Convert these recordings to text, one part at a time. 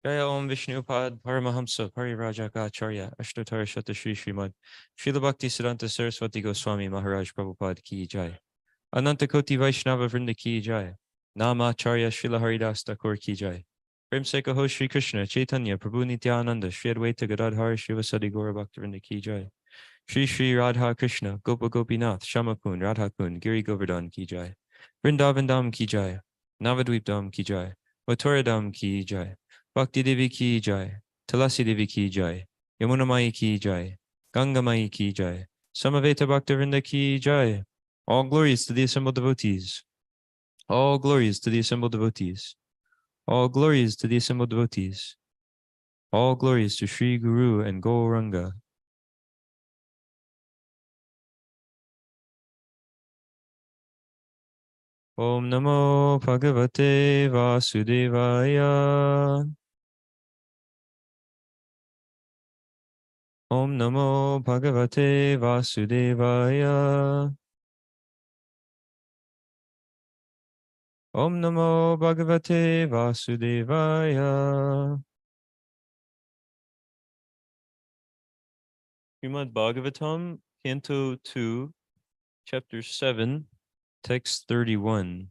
Jaya Om Vishnupad Paramahamsa Parirajakacharya Ashtottara Shata Shri Srimad Srila Bhakti Siddhanta Saraswati Goswami Maharaj Prabhupada Ki Jai Ananta Koti Vaishnava Vrinda Ki Jai Nama Acharya Srila Haridas Thakur Ki Jai Prem Se Kaho Shri Krishna Chaitanya Prabhu Nityananda Shri Advaita Gadadhar Srivasadi Gaura Bhakta Vrinda Ki Jai Shri Shri Radha Krishna Gopa Gopinath Shamakun Radha Kun Giri Govardhan Ki Jai Vrindavan Dham Ki Jai Navadvip Dham Ki Jai Mathura Dham Ki Jai Bhakti Devi Ki Jai Tulasi Devi Ki Jai Yamuna Mai Ki Jai Ganga Mai Ki Jai Samaveta Bhaktivinoda Ki Jai. All glories to the assembled devotees. All glories to the assembled devotees. All glories to the assembled devotees. All glories to Sri Guru and Gauranga. Om Namo Bhagavate Vasudevaya. Om Namo Bhagavate Vasudevaya. Om Namo Bhagavate Vasudevaya. Srimad Bhagavatam, Canto 2, Chapter 7, Text 31.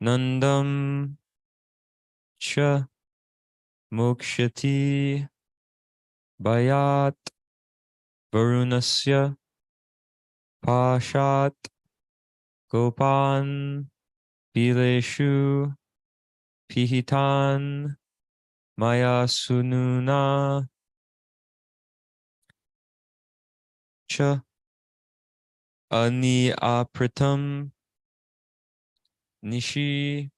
Nandam cha mokshati bayat varunasya pashat gopan bileshu pihitan maya sununa cha ani apratam nishi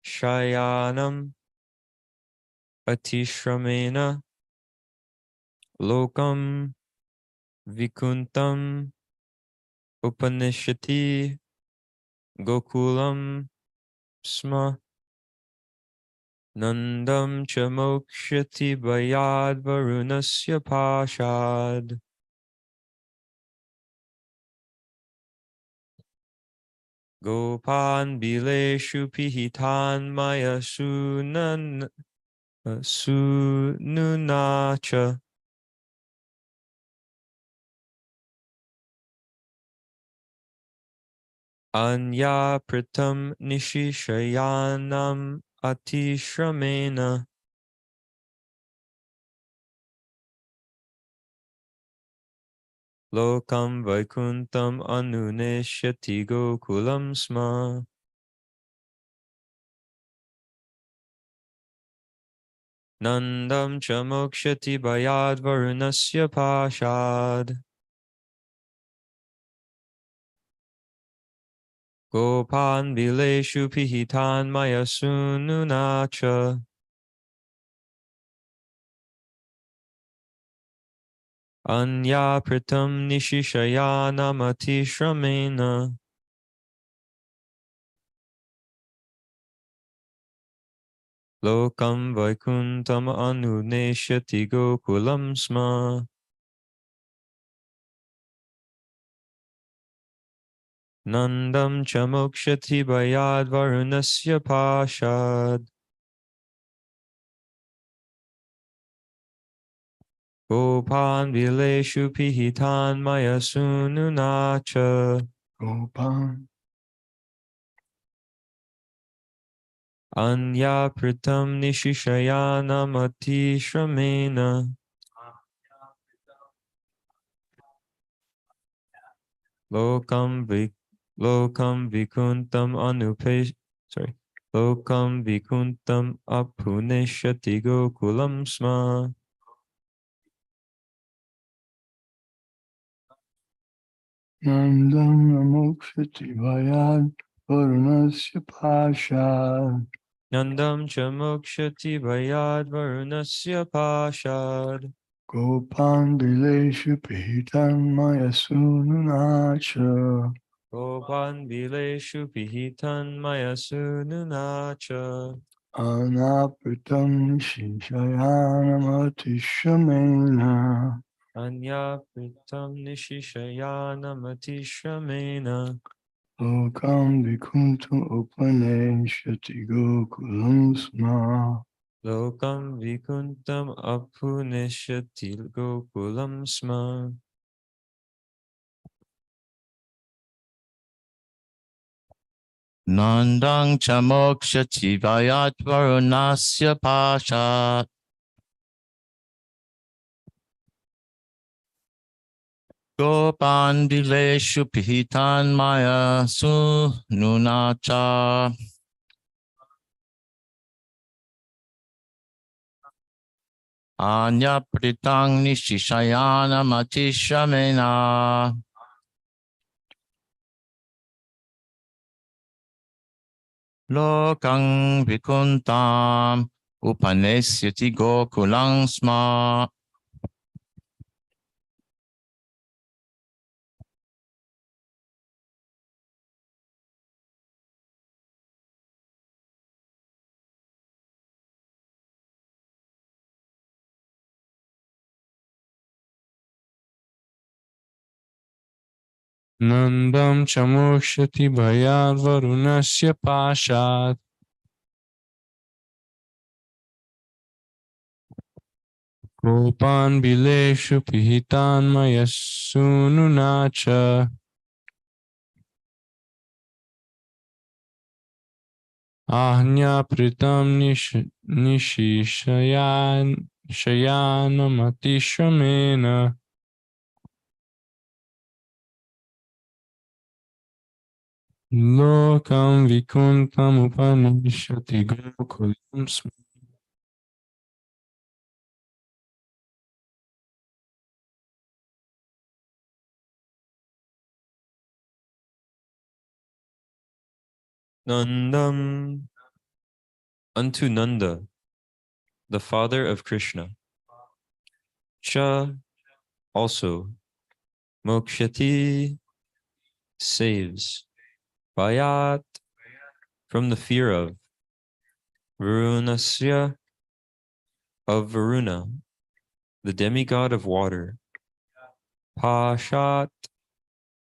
shayanam atishramena lokam vikuntam upanishati gokulam sma Nandam cha mokshati bayad varunasya pashad. Gopan bileshu pihitan maya sununacha. Anya pratam nishishayanam atishramena. Lokam vaikuntam anuneshyati gokulam sma. Nandam cha mokshati bayad varunasya pashad. Gopan bileshu pihitan maya sununacha. Anya pratam nishishayanam atishramena. Lokam vaikuntam anuneshyati gokulam sma. Nandam cha mokshati bayad varunasya pashad. Gopan vileshu pihitan maya sununacha. Gopan Anya pratam nishishayanam atishramena. Lokam vikuntam Lokam vikuntam apuneshyati gokulam sma. Nandam Namokshati Vayad Varunasya Pashad Nandam cha mokshati bayad varunasya pashad. Gopan Bileshu Pihitan Maya Sununacha Gopan bileshu pihitan maya sununacha. Anapritam Nishishayanamatishamena Anya pritam nishishayanam atishramena. Lokam vikuntam upaneshati gokulam sma. Lokam vikuntam apuneshyati gokulam sma. Nandang chamokshati vayat varunasya pashat. Gopan dileshu pihitan maya su nunacha. Anya pritang nishishayana matishamena. Lokang vikuntam upanesyati gokulang sma. Nandam chamokshati bhayat varunasya pashat. Gopan bileshu pihitan mayasununacha. Ahnya pritam nishishayan shayana matishamena. Lokam vikuntam upanishati gokulam sma. Nandam, unto Nanda, the father of Krishna. Cha, also, mokshati, saves. Vayat, from the fear of. Varunasya, of Varuna, the demigod of water. Pashat,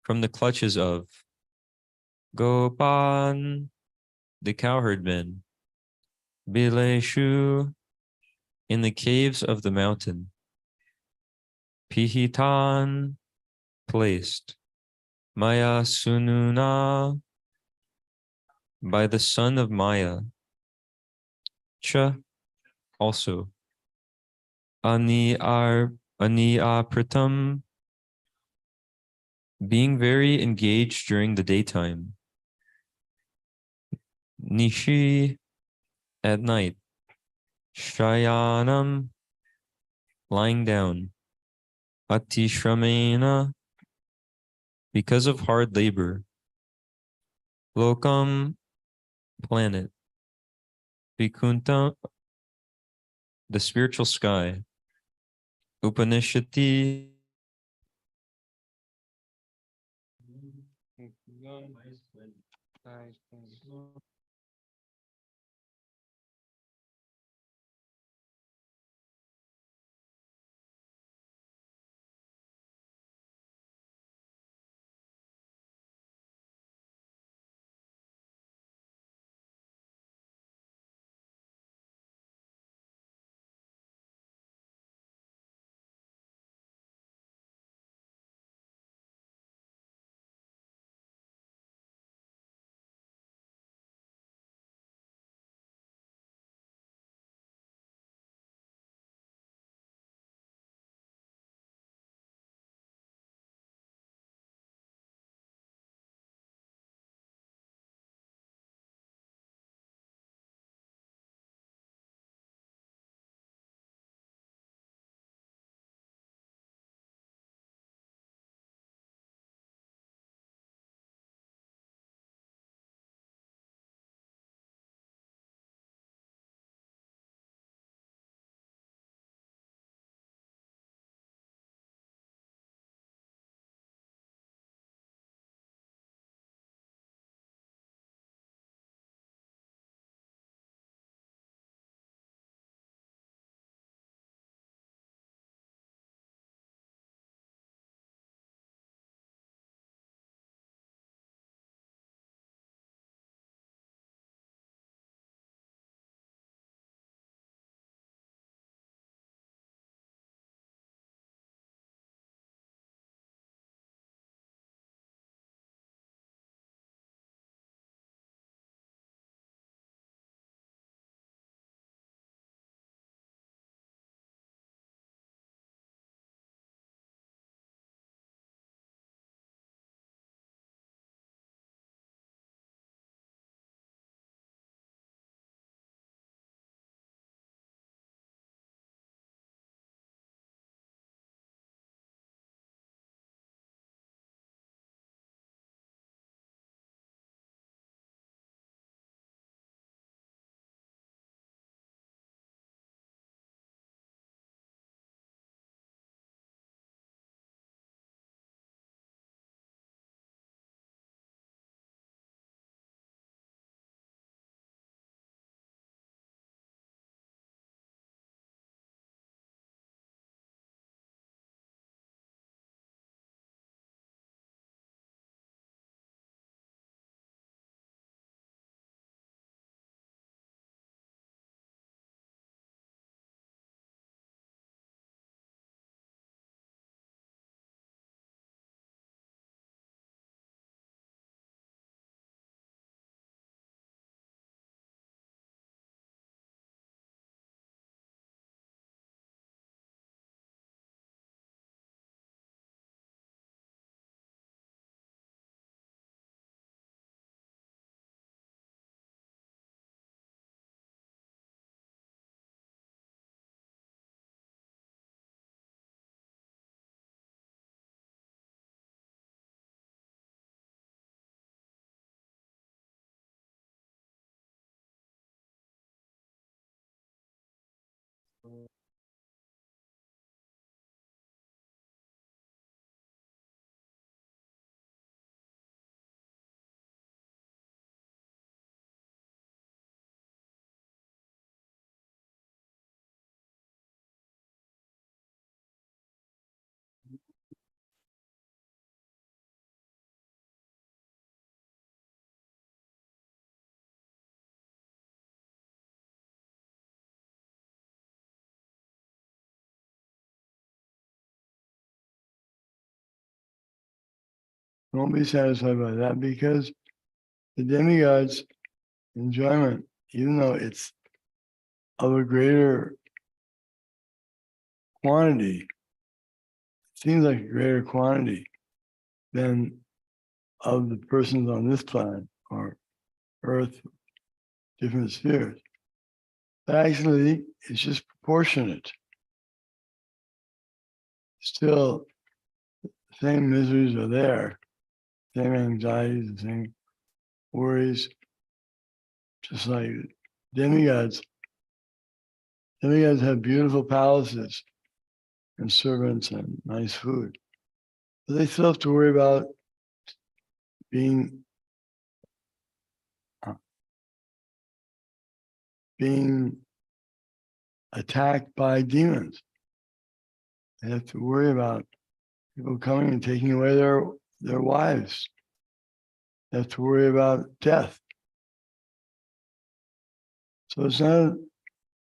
from the clutches of. Gopan, the cowherdmen. Bileshu, in the caves of the mountain. Pihitan, placed. Maya Sununa, by the son of Maya. Cha, also. Aniapratam, being very engaged during the daytime. Nishi, at night. Shayanam, lying down. Atishramena, because of hard labor. Lokam, planet. Vikunta, the spiritual sky. Upanishati, Don't be satisfied by that, because the demigods' enjoyment, even though it's of a greater quantity, seems like a greater quantity than of the persons on this planet or Earth, different spheres. But actually, it's just proportionate. Still, the same miseries are there, same anxieties, the same worries, just like demigods. Demigods have beautiful palaces and servants and nice food, but they still have to worry about being attacked by demons. They have to worry about people coming and taking away their wives. They have to worry about death. So it's not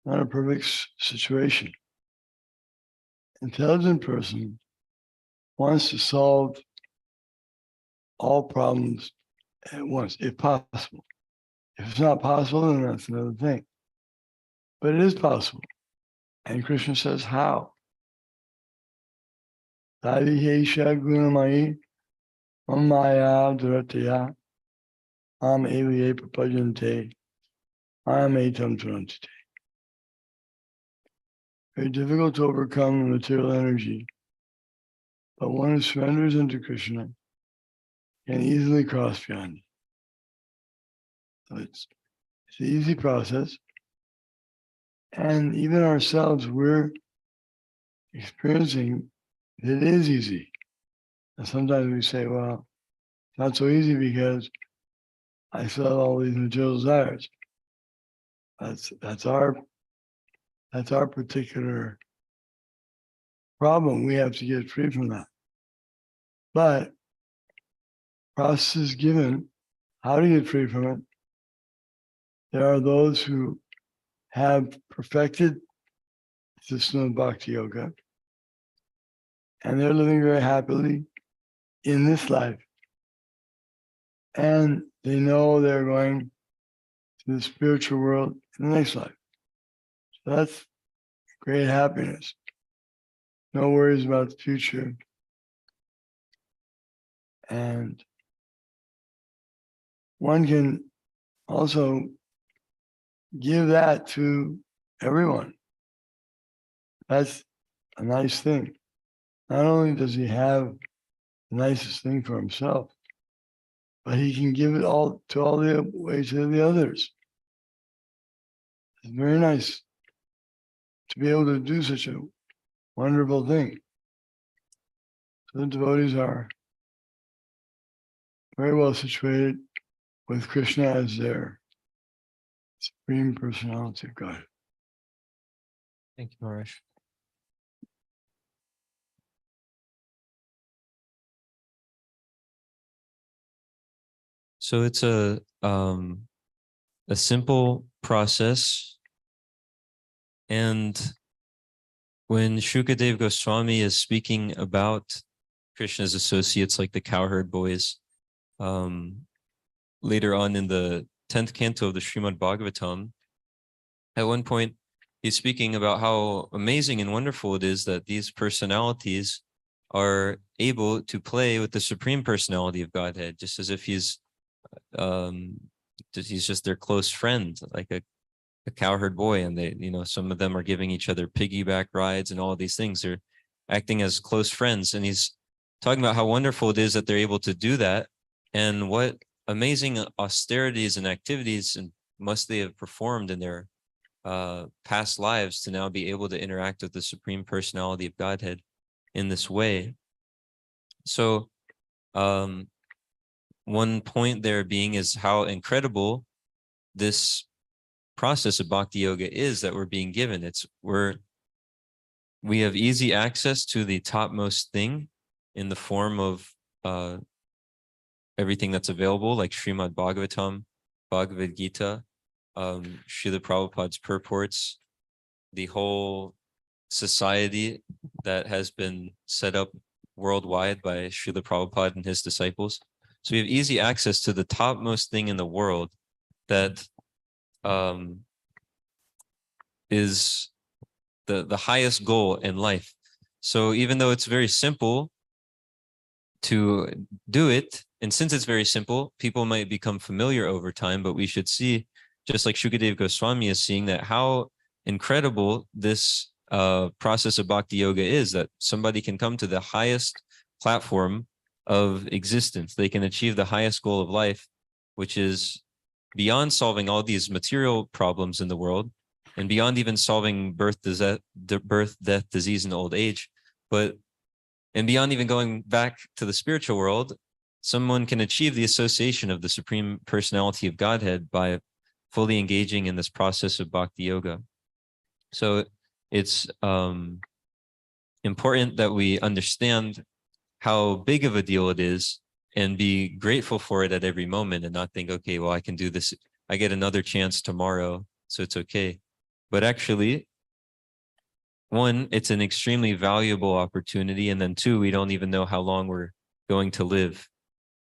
a perfect situation. Intelligent person wants to solve all problems at once, if possible. If it's not possible, then that's another thing. But it is possible. And Krishna says, how? Dadihesha gunamai mamaya durataya am eviye prapajante am etam tarantate. Very difficult to overcome the material energy, but one who surrenders into Krishna can easily cross beyond it. So it's an easy process. And even ourselves, we're experiencing that it is easy. And sometimes we say, well, it's not so easy because I still have all these material desires. That's our particular problem. We have to get free from that. But process is given how to get free from it. There are those who have perfected the system of Bhakti Yoga, and they're living very happily in this life. And they know they're going to the spiritual world in the next life. So that's great happiness. No worries about the future. And one can also give that to everyone. That's a nice thing. Not only does he have the nicest thing for himself, but he can give it all the way to the others. It's very nice to be able to do such a wonderful thing. So the devotees are very well situated with Krishna as their Supreme Personality of God. Thank you, Maharaj. So it's a simple process, and when Shukadev Goswami is speaking about Krishna's associates like the cowherd boys, later on in the 10th canto of the Srimad Bhagavatam, at one point he's speaking about how amazing and wonderful it is that these personalities are able to play with the Supreme Personality of Godhead, just as if he's just their close friend, like a cowherd boy, and they, some of them are giving each other piggyback rides and all of these things. They're acting as close friends, and he's talking about how wonderful it is that they're able to do that, and what amazing austerities and activities and must they have performed in their past lives to now be able to interact with the Supreme Personality of Godhead in this way. So one point there being is how incredible this process of bhakti yoga is that we're being given. We have easy access to the topmost thing in the form of everything that's available, like Srimad Bhagavatam, Bhagavad Gita, Srila Prabhupada's purports, the whole society that has been set up worldwide by Srila Prabhupada and his disciples. So we have easy access to the topmost thing in the world that is the highest goal in life. So even though it's very simple to do it, and since it's very simple, people might become familiar over time, but we should see, just like Shukadev Goswami is seeing, that how incredible this process of bhakti yoga is, that somebody can come to the highest platform of existence. They can achieve the highest goal of life, which is beyond solving all these material problems in the world and beyond even solving birth, death, disease, and old age, and beyond even going back to the spiritual world, someone can achieve the association of the Supreme Personality of Godhead by fully engaging in this process of bhakti yoga. So it's important that we understand how big of a deal it is and be grateful for it at every moment and not think, okay, well, I can do this. I get another chance tomorrow, so it's okay. But actually, one, it's an extremely valuable opportunity. And then two, we don't even know how long we're going to live.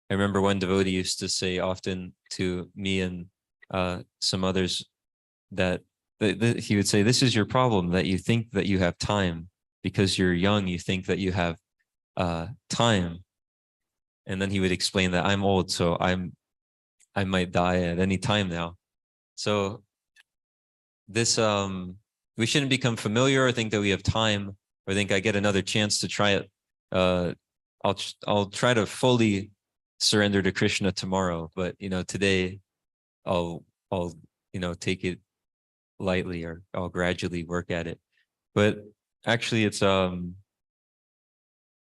I remember one devotee used to say often to me and some others that he would say, this is your problem, that you think that you have time because you're young. You think that you have time. And then he would explain that I'm old, so I might die at any time now. So this, we shouldn't become familiar or think that we have time or think I get another chance to try it. I'll try to fully surrender to Krishna tomorrow, but today I'll take it lightly, or I'll gradually work at it. But actually, it's an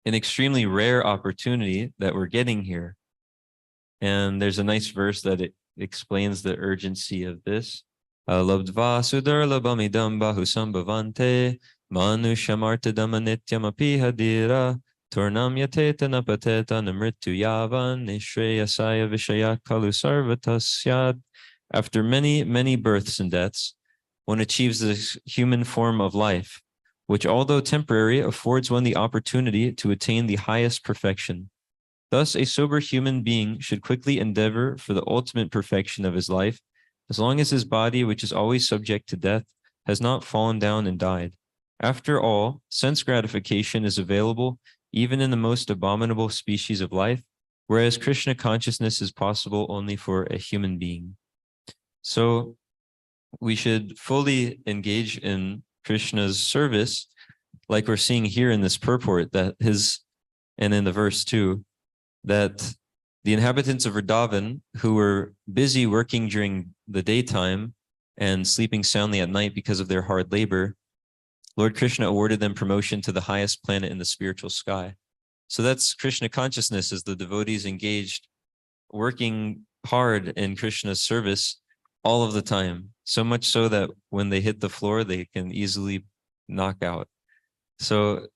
extremely rare opportunity that we're getting here. And there's a nice verse that it explains the urgency of this. Labdva sudarlabamidam bahusambhavante manushamartadam anityam apihadira tornam yateta napateta namritu yavan nishreyasaya vishaya kalu sarvatasyad. After many, many births and deaths, one achieves this human form of life, which, although temporary, affords one the opportunity to attain the highest perfection. Thus, a sober human being should quickly endeavor for the ultimate perfection of his life, as long as his body, which is always subject to death, has not fallen down and died. After all, sense gratification is available even in the most abominable species of life, whereas Krishna consciousness is possible only for a human being. So we should fully engage in Krishna's service, like we're seeing here in this purport, and in the verse too, that the inhabitants of Vrindavan, who were busy working during the daytime and sleeping soundly at night because of their hard labor, Lord Krishna awarded them promotion to the highest planet in the spiritual sky. So that's Krishna consciousness, as the devotees engaged, working hard in Krishna's service all of the time, so much so that when they hit the floor, they can easily knock out. So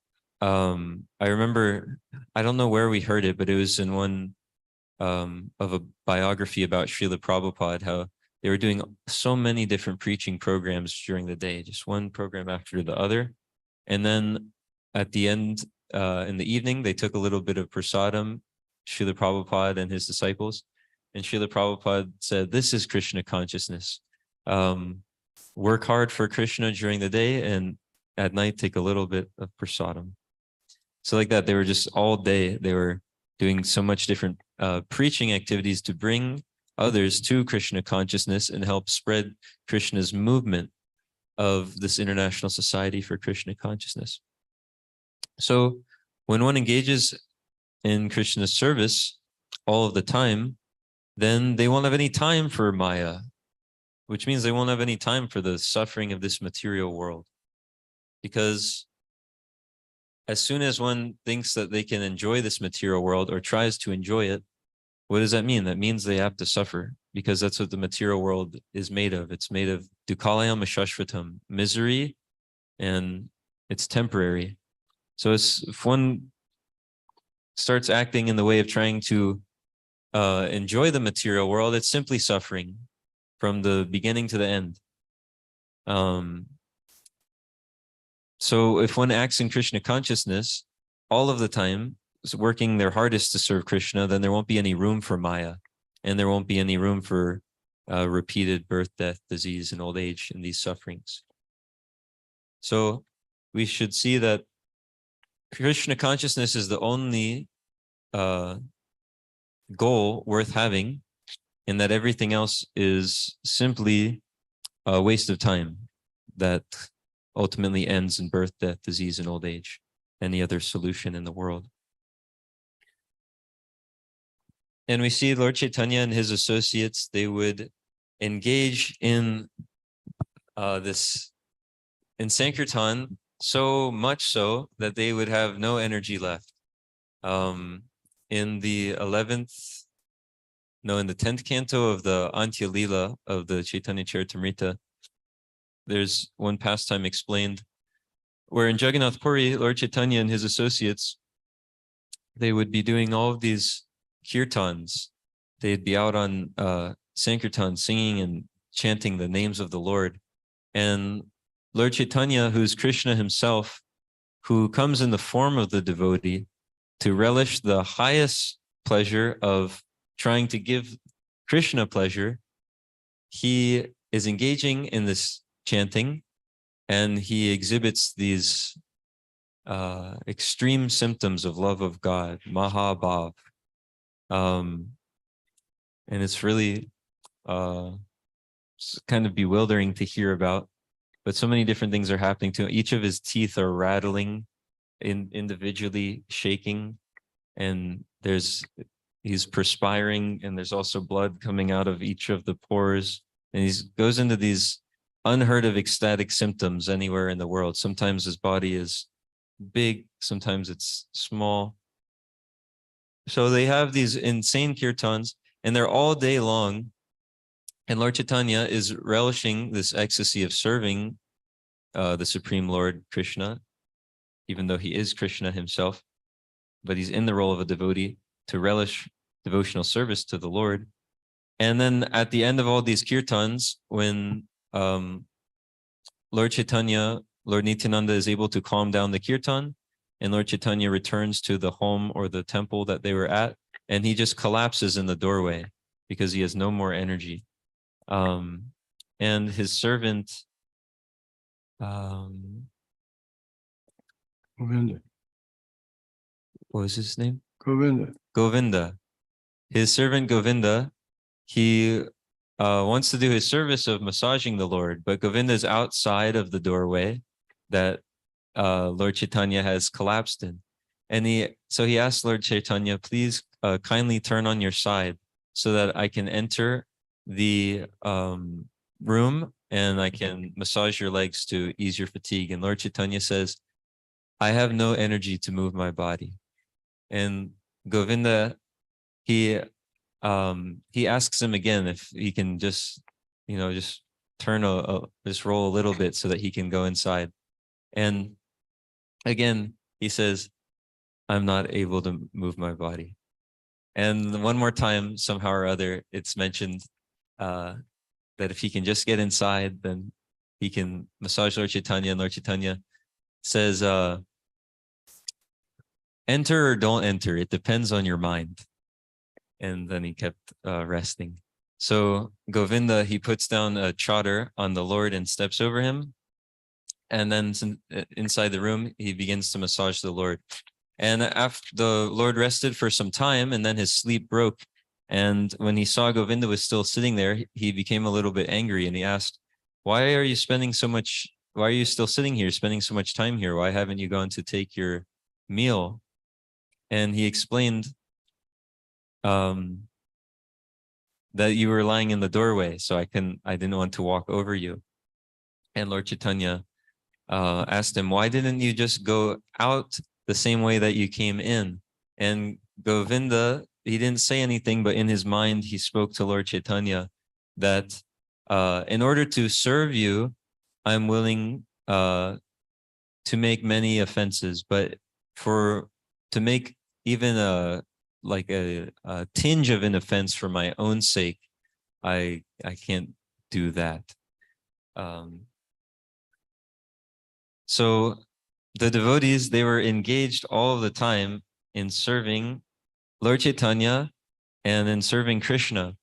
I remember, I don't know where we heard it, but it was in one of a biography about Srila Prabhupada, how they were doing so many different preaching programs during the day, just one program after the other. And then at the end, in the evening, they took a little bit of prasadam, Srila Prabhupada and his disciples. And Srila Prabhupada said, this is Krishna consciousness. Work hard for Krishna during the day, and at night, take a little bit of prasadam. So like that, they were just all day, they were doing so much different preaching activities to bring others to Krishna consciousness and help spread Krishna's movement of this international society for Krishna consciousness. So when one engages in Krishna's service all of the time, then they won't have any time for Maya. which means they won't have any time for the suffering of this material world. Because as soon as one thinks that they can enjoy this material world or tries to enjoy it, what does that mean? That means they have to suffer, because that's what the material world is made of. It's made of dukkhalayam ashashvatam, misery, and it's temporary. So if one starts acting in the way of trying to enjoy the material world, it's simply suffering from the beginning to the end. So if one acts in Krishna consciousness all of the time, working their hardest to serve Krishna, then there won't be any room for Maya, and there won't be any room for repeated birth, death, disease, and old age and these sufferings. So we should see that Krishna consciousness is the only goal worth having, and that everything else is simply a waste of time that ultimately ends in birth, death, disease, and old age. Any other solution in the world. And we see Lord Chaitanya and his associates, they would engage in in Sankirtan, so much so that they would have no energy left. In the 10th canto of the Antya Lila of the Chaitanya Charitamrita, there's one pastime explained where in Jagannath Puri, Lord Chaitanya and his associates, they would be doing all of these kirtans. They'd be out on Sankirtan singing and chanting the names of the Lord. And Lord Chaitanya, who's Krishna himself, who comes in the form of the devotee to relish the highest pleasure of trying to give Krishna pleasure, he is engaging in this chanting, and he exhibits these extreme symptoms of love of God, Mahabhav. And it's really kind of bewildering to hear about, but so many different things are happening to him. Each of his teeth are rattling, individually shaking, and he's perspiring, and there's also blood coming out of each of the pores, and he goes into these unheard of ecstatic symptoms anywhere in the world. Sometimes his body is big, sometimes it's small. So they have these insane kirtans, and they're all day long. And Lord Chaitanya is relishing this ecstasy of serving the Supreme Lord Krishna, even though he is Krishna himself, but he's in the role of a devotee to relish devotional service to the Lord. And then at the end of all these kirtans, when Lord Chaitanya, Lord Nityananda is able to calm down the kirtan, and Lord Chaitanya returns to the home or the temple that they were at, and he just collapses in the doorway because he has no more energy. And his servant, Govinda. what was his name? Govinda. His servant Govinda, he wants to do his service of massaging the Lord, but Govinda is outside of the doorway that Lord Chaitanya has collapsed in. And he asked Lord Chaitanya, please kindly turn on your side so that I can enter the room and I can massage your legs to ease your fatigue. And Lord Chaitanya says, I have no energy to move my body. And Govinda, he asks him again if he can just turn just roll a little bit so that he can go inside. And again, he says, I'm not able to move my body. And one more time, somehow or other, it's mentioned that if he can just get inside, then he can massage Lord Chaitanya. And Lord Chaitanya says, enter or don't enter, it depends on your mind. And then he kept resting. So Govinda, he puts down a chadar on the Lord and steps over him. And then inside the room, he begins to massage the Lord. And after the Lord rested for some time, and then his sleep broke. And when he saw Govinda was still sitting there, he became a little bit angry, and he asked, why are you still sitting here, spending so much time here? Why haven't you gone to take your meal? And he explained, that you were lying in the doorway, so I didn't want to walk over you. And Lord Chaitanya asked him, why didn't you just go out the same way that you came in? And Govinda, he didn't say anything, but in his mind, he spoke to Lord Chaitanya that in order to serve you, I'm willing to make many offenses, but to make even a tinge of an offense for my own sake, I can't do that. So the devotees, they were engaged all of the time in serving Lord Chaitanya and in serving Krishna.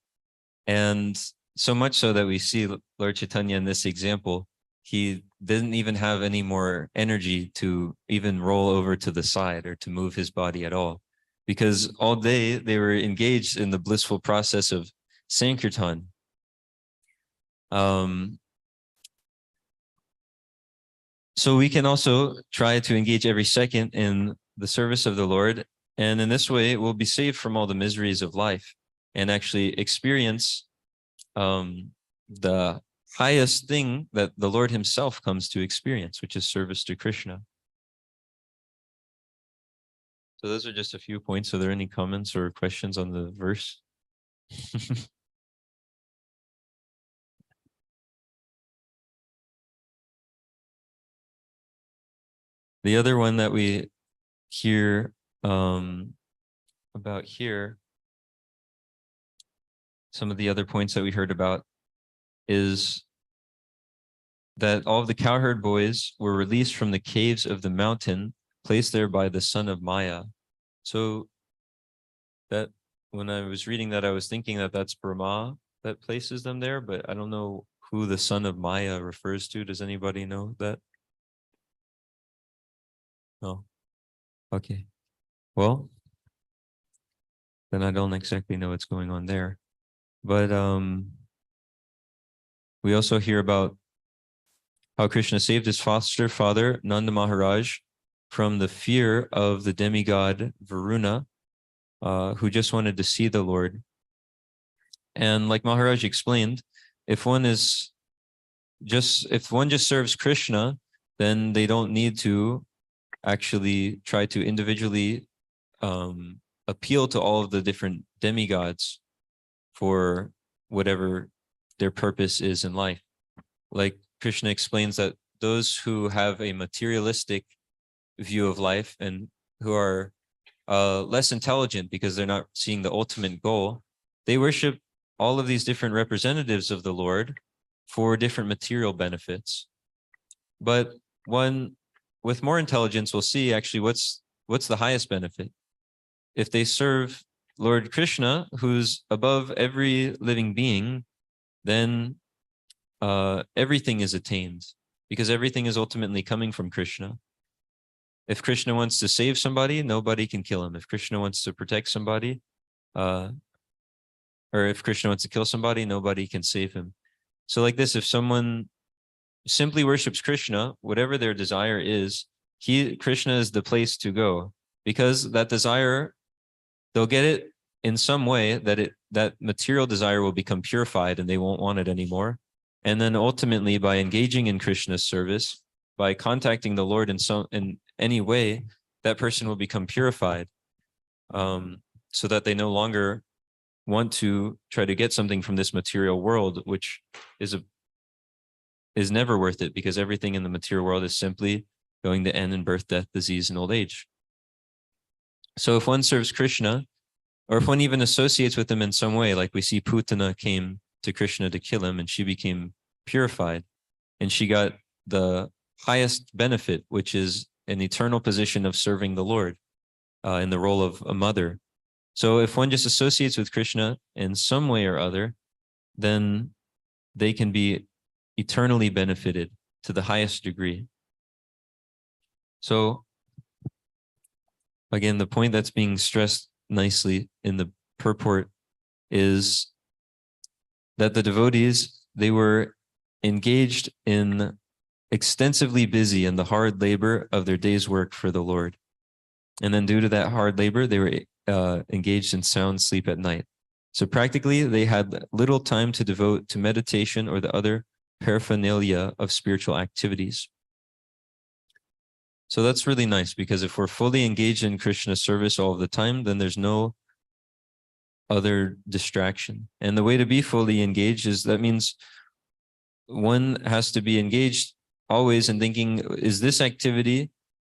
And so much so that we see Lord Chaitanya in this example, he didn't even have any more energy to even roll over to the side or to move his body at all, because all day they were engaged in the blissful process of Sankirtan. So we can also try to engage every second in the service of the Lord. And in this way, we'll be saved from all the miseries of life and actually experience the highest thing that the Lord himself comes to experience, which is service to Krishna. So those are just a few points. Are there any comments or questions on the verse? The other one that we hear about here, some of the other points that we heard about, is that all of the cowherd boys were released from the caves of the mountain, placed there by the son of Maya. So that when I was reading that, I was thinking that that's Brahma that places them there, but I don't know who the son of Maya refers to. Does anybody know that? No. Okay. Well, then I don't exactly know what's going on there. But we also hear about how Krishna saved his foster father, Nanda Maharaj, from the fear of the demigod Varuna, who just wanted to see the Lord. And like Maharaj explained, if one just serves Krishna, then they don't need to actually try to individually appeal to all of the different demigods for whatever their purpose is in life. Like Krishna explains that those who have a materialistic view of life and who are less intelligent because they're not seeing the ultimate goal, they worship all of these different representatives of the Lord for different material benefits. But one with more intelligence will see actually what's the highest benefit. If they serve Lord Krishna, who's above every living being, then everything is attained, because everything is ultimately coming from Krishna. If Krishna wants to save somebody, nobody can kill him. If Krishna wants to protect somebody, or if Krishna wants to kill somebody, nobody can save him. So like this, if someone simply worships Krishna, whatever their desire is, Krishna is the place to go, because that desire, they'll get it in some way that material desire will become purified and they won't want it anymore. And then ultimately, by engaging in Krishna's service, by contacting the Lord in any way, that person will become purified, so that they no longer want to try to get something from this material world, which is never worth it, because everything in the material world is simply going to end in birth, death, disease, and old age. So if one serves Krishna, or if one even associates with him in some way, like we see Putana came to Krishna to kill him and she became purified and she got the highest benefit, which is an eternal position of serving the Lord in the role of a mother. So if one just associates with Krishna in some way or other, then they can be eternally benefited to the highest degree. So again, the point that's being stressed nicely in the purport is that the devotees, they were engaged in extensively busy in the hard labor of their day's work for the Lord. And then due to that hard labor, they were engaged in sound sleep at night. So practically, they had little time to devote to meditation or the other paraphernalia of spiritual activities. So that's really nice, because if we're fully engaged in Krishna service all the time, then there's no other distraction. And the way to be fully engaged is, that means one has to be engaged always in thinking, is this activity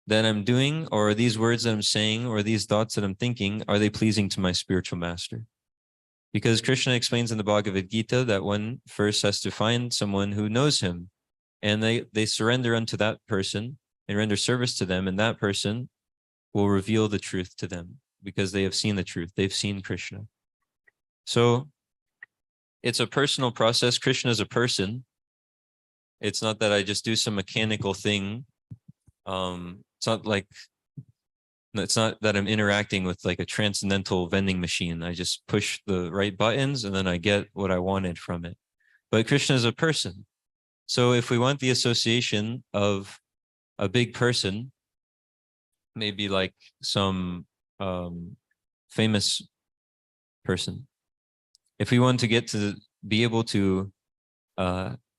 that I'm doing, or are these words that I'm saying, or these thoughts that I'm thinking, are they pleasing to my spiritual master? Because Krishna explains in the Bhagavad Gita that one first has to find someone who knows him, and they surrender unto that person and render service to them, and that person will reveal the truth to them, because they have seen the truth. They've seen Krishna. So it's a personal process. Krishna is a person. It's not that I just do some mechanical thing. It's not that I'm interacting with like a transcendental vending machine. I just push the right buttons and then I get what I wanted from it. But Krishna is a person. So if we want the association of a big person, maybe like some famous person, if we want to get to be able to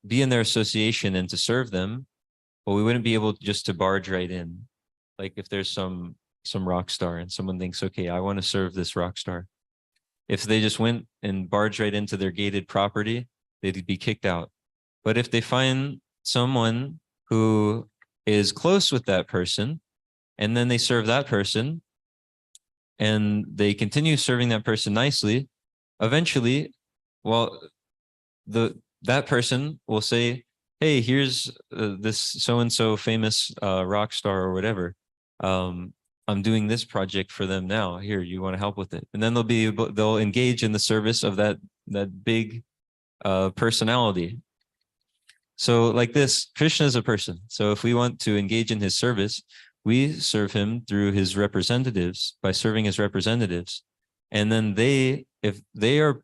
be in their association and to serve them, well, we wouldn't be able just to barge right in. Like if there's some rock star and someone thinks, okay, I want to serve this rock star. If they just went and barged right into their gated property, they'd be kicked out. But if they find someone who is close with that person, and then they serve that person, and they continue serving that person nicely, eventually, well, that person will say, hey, here's this so-and-so famous rock star or whatever. I'm doing this project for them now. Here, you want to help with it? And then they'll engage in the service of that big personality. So like this, Krishna is a person. So if we want to engage in his service, we serve him through his representatives, by serving his representatives. And then if they are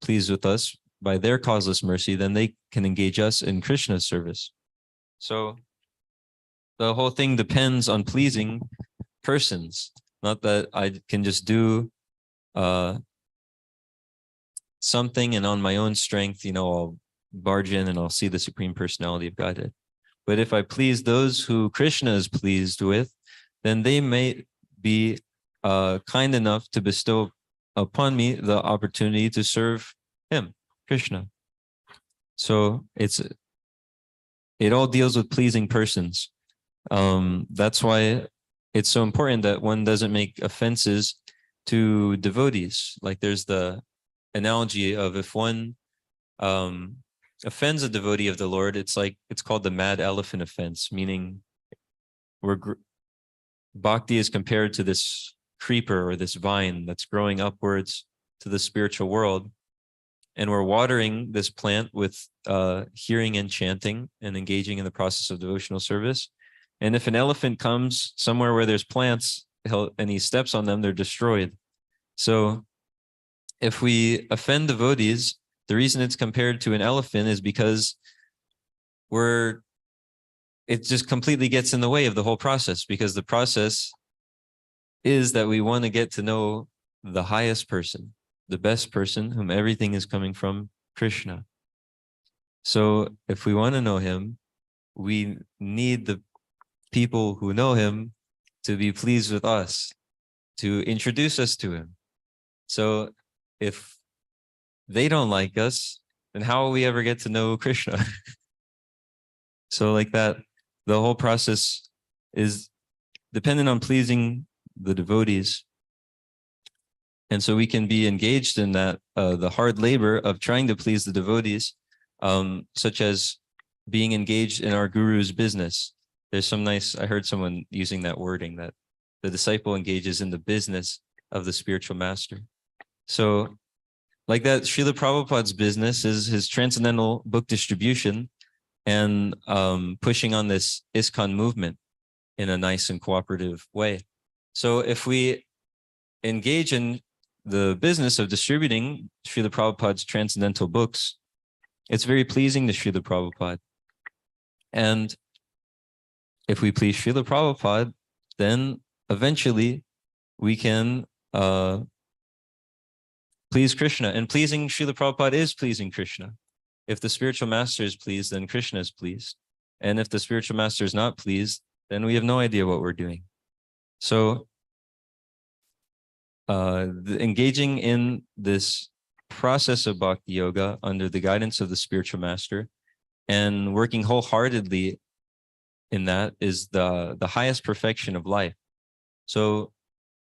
pleased with us by their causeless mercy, then they can engage us in Krishna's service. So the whole thing depends on pleasing persons, not that I can just do something and on my own strength, I'll barge in and I'll see the Supreme Personality of Godhead. But if I please those who Krishna is pleased with, then they may be kind enough to bestow upon me the opportunity to serve him, Krishna. So it all deals with pleasing persons. That's why it's so important that one doesn't make offenses to devotees. Like there's the analogy of if one offends a devotee of the Lord, it's called the mad elephant offense, meaning bhakti is compared to this creeper or this vine that's growing upwards to the spiritual world. And we're watering this plant with hearing and chanting and engaging in the process of devotional service. And if an elephant comes somewhere where there's plants and he steps on them, they're destroyed. So if we offend devotees, the reason it's compared to an elephant is because it just completely gets in the way of the whole process, because the process is that we want to get to know the highest person, the best person, whom everything is coming from, Krishna. So if we want to know him, we need the people who know him to be pleased with us, to introduce us to him. So if they don't like us, then how will we ever get to know Krishna? So like that, the whole process is dependent on pleasing the devotees. And so we can be engaged in that, the hard labor of trying to please the devotees, such as being engaged in our guru's business. There's I heard someone using that wording, that the disciple engages in the business of the spiritual master. So like that, Srila Prabhupada's business is his transcendental book distribution and pushing on this ISKCON movement in a nice and cooperative way. So if we engage in the business of distributing Srila Prabhupada's transcendental books, it's very pleasing to Srila Prabhupada. And if we please Srila Prabhupada, then eventually we can please Krishna. And pleasing Srila Prabhupada is pleasing Krishna. If the spiritual master is pleased, then Krishna is pleased. And if the spiritual master is not pleased, then we have no idea what we're doing. So engaging in this process of bhakti yoga under the guidance of the spiritual master and working wholeheartedly in that is the highest perfection of life. So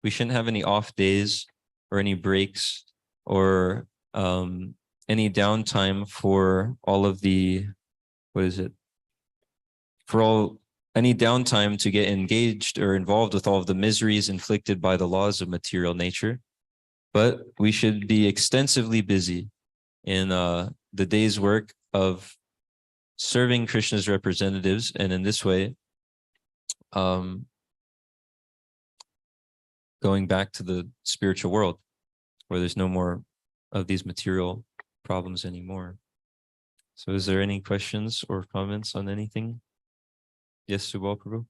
we shouldn't have any off days or any breaks or any downtime for all of the, any downtime to get engaged or involved with all of the miseries inflicted by the laws of material nature. But we should be extensively busy in the day's work of serving Krishna's representatives, and in this way, going back to the spiritual world where there's no more of these material problems anymore. So is there any questions or comments on anything? Yes, Subal Prabhu?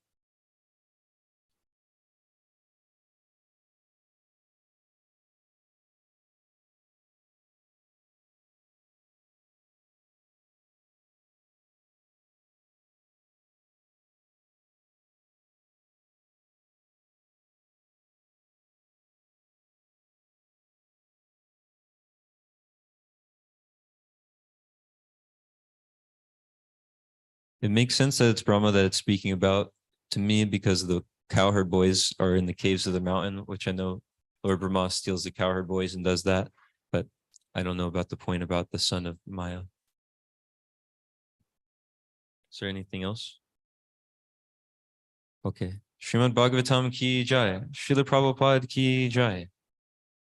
It makes sense that it's Brahma that it's speaking about to me because the cowherd boys are in the caves of the mountain, which I know Lord Brahma steals the cowherd boys and does that, but I don't know about the point about the son of Maya. Is there anything else? Okay. Srimad Bhagavatam ki jai. Srila Prabhupada ki jai.